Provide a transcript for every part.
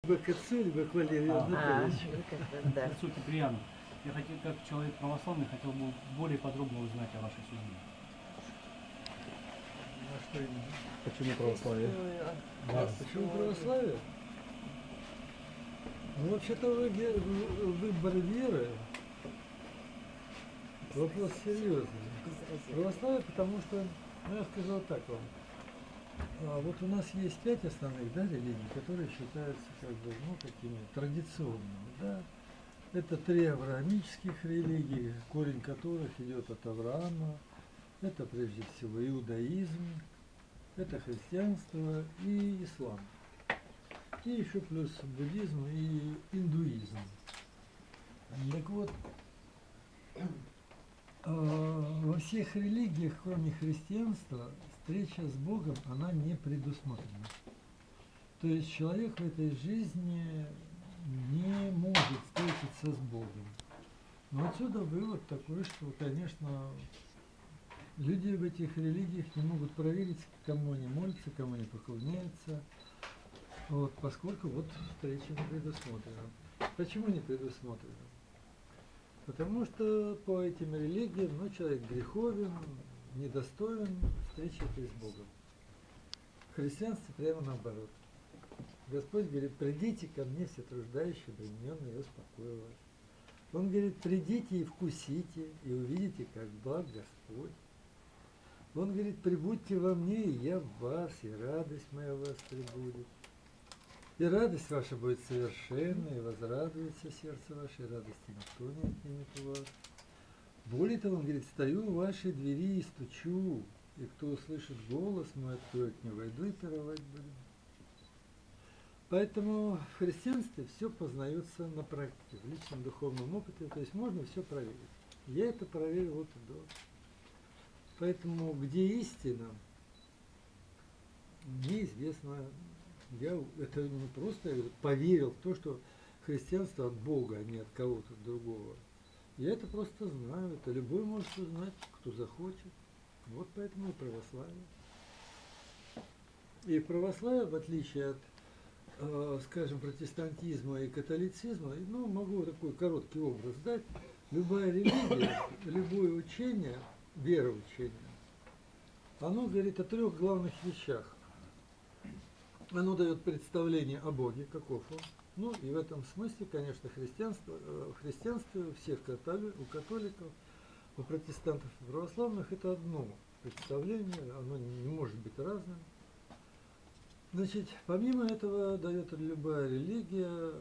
Либо к отцу, либо к Валерию Анатольевичу. Да. Отцу Киприану. Я хотел, как человек православный, хотел бы более подробно узнать о вашей судьбе. А что именно? Почему православие? Да. Почему православие? Ну, вообще-то выбор веры вопрос серьезный. Православие, потому что, ну, я сказал так вам, вот у нас есть 5 основных, да, религий, которые считаются как бы, ну, такими традиционными, да. Это 3 авраамических религии, корень которых идет от Авраама. Это прежде всего иудаизм, это христианство и ислам. И еще плюс буддизм и индуизм. Так вот, во всех религиях, кроме христианства, встреча с Богом, она не предусмотрена. То есть человек в этой жизни не может встретиться с Богом. Но отсюда вывод такой, что, конечно, люди в этих религиях не могут проверить, кому они молятся, кому они поклоняются, вот, поскольку вот встреча не предусмотрена. Почему не предусмотрена? Потому что по этим религиям, ну, человек греховен, недостоин встречи этой с Богом. В христианстве прямо наоборот. Господь говорит: придите ко мне, все труждающие, обремененные, и успокою вас. Он говорит: придите и вкусите, и увидите, как благ Господь. Он говорит: прибудьте во мне, и я в вас, и радость моя в вас прибудет. И радость ваша будет совершенна, и возрадуется сердце ваше, и радости никто не отнимет у вас. Более того, он говорит: стою у вашей двери и стучу, и кто услышит голос мой, откроет мне, войду и пировать будем. Поэтому в христианстве все познается на практике, в личном духовном опыте, то есть можно все проверить. Я это проверил от и до. Поэтому где истина, мне известно. Я это не просто поверил в то, что христианство от Бога, а не от кого-то другого. Я это просто знаю, это любой может узнать, кто захочет. Вот поэтому и православие. И православие, в отличие от, скажем, протестантизма и католицизма, ну, могу такой короткий образ дать, любая религия, любое учение, вероучение, оно говорит о 3 главных вещах. Оно дает представление о Боге, каков он. Ну и в этом смысле, конечно, в христианстве у всех у католиков, у протестантов и православных это одно представление, оно не может быть разным. Значит, помимо этого дает любая религия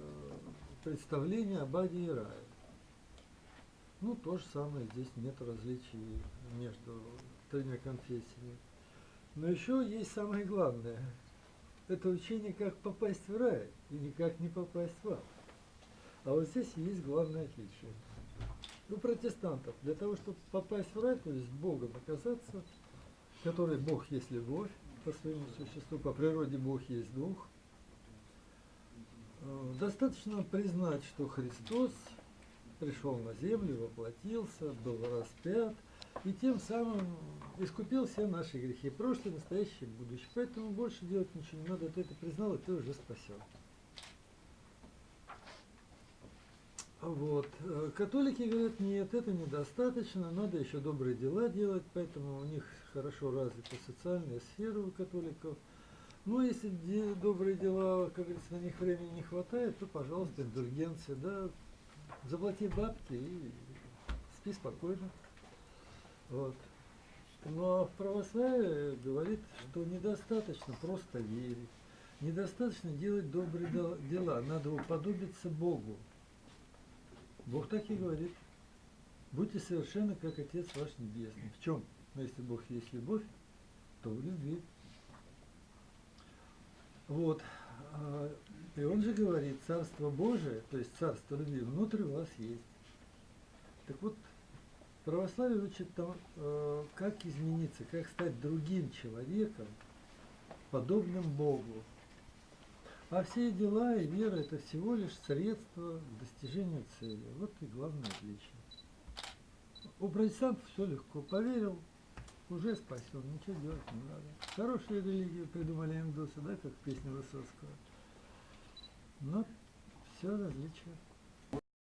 представление об аде и рае. Ну, то же самое, здесь нет различий между 3 конфессиями. Но еще есть самое главное. Это учение, как попасть в рай и никак не попасть в ад. А вот здесь есть главное отличие. У протестантов для того, чтобы попасть в рай, то есть с Богом оказаться, который Бог есть любовь по своему существу, по природе Бог есть Дух, достаточно признать, что Христос пришел на землю, воплотился, был распят, и тем самым искупил все наши грехи, прошлое, настоящее, будущее. Поэтому больше делать ничего не надо, ты это признал, и ты уже спасен. Вот. Католики говорят: нет, это недостаточно, надо еще добрые дела делать, поэтому у них хорошо развита социальная сфера у католиков. Но если добрые дела, как говорится, на них времени не хватает, то, пожалуйста, индульгенция, да, заплати бабки и спи спокойно. Вот. Но в православии говорит, что недостаточно просто верить, недостаточно делать добрые дела, надо уподобиться Богу. Бог так и говорит: будьте совершенны, как Отец ваш Небесный. В чем? Ну, если Бог есть любовь, то в любви. Вот. И он же говорит: Царство Божие, то есть Царство любви, внутри вас есть. Так вот, православие учит там, как измениться, как стать другим человеком, подобным Богу. А все дела и вера – это всего лишь средство к достижению цели. Вот и главное отличие. У протестантов все легко. Поверил, уже спасен, ничего делать не надо. Хорошую религию придумали индусы, да, как в песне Высоцкого. Но все различие.